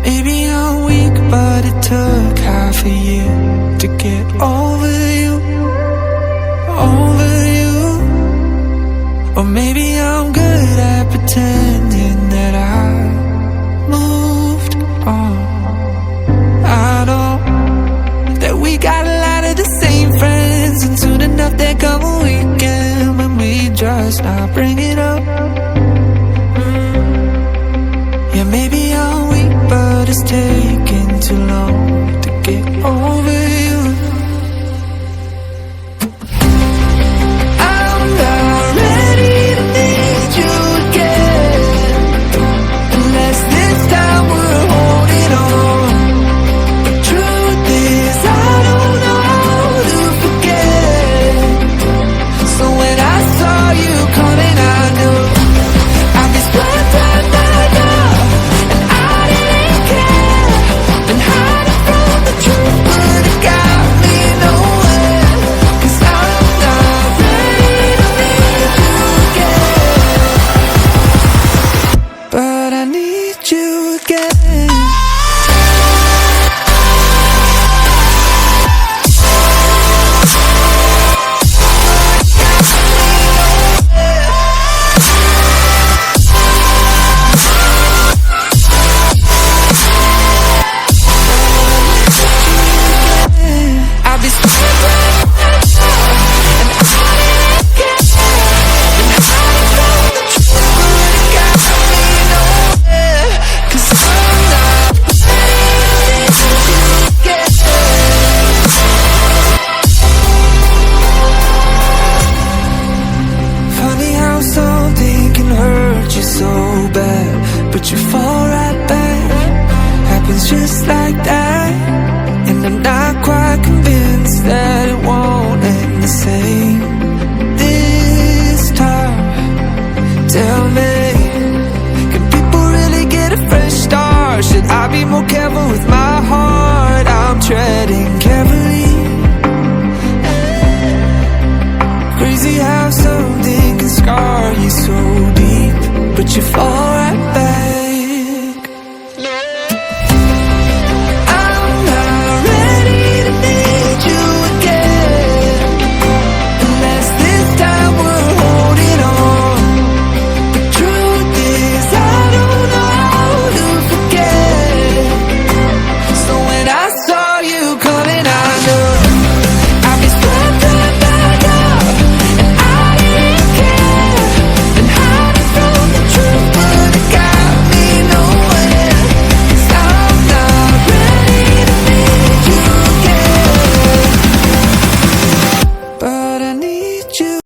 Maybe I'm weak, but it took half a year to get over you, over you. Or maybe I'm good at pretending that I moved on. I know that we got a lot of the same friends, and soon enough there come a weekend when we just not bring it up. Yeah, maybe I'm weak, but it's taking too long to get over you. I'm not ready to need you again, unless this time we're holding on. The truth is I don't know how to forget. So when I saw you coming, I knew I'd be split right now. But you fall right back, happens just like that. And I'm not quite convinced that it won't end the same this time. Tell me, can people really get a fresh start? Should I be more careful with my heart? I'm treading carefully. Crazy how something can scar you so deep, but you fall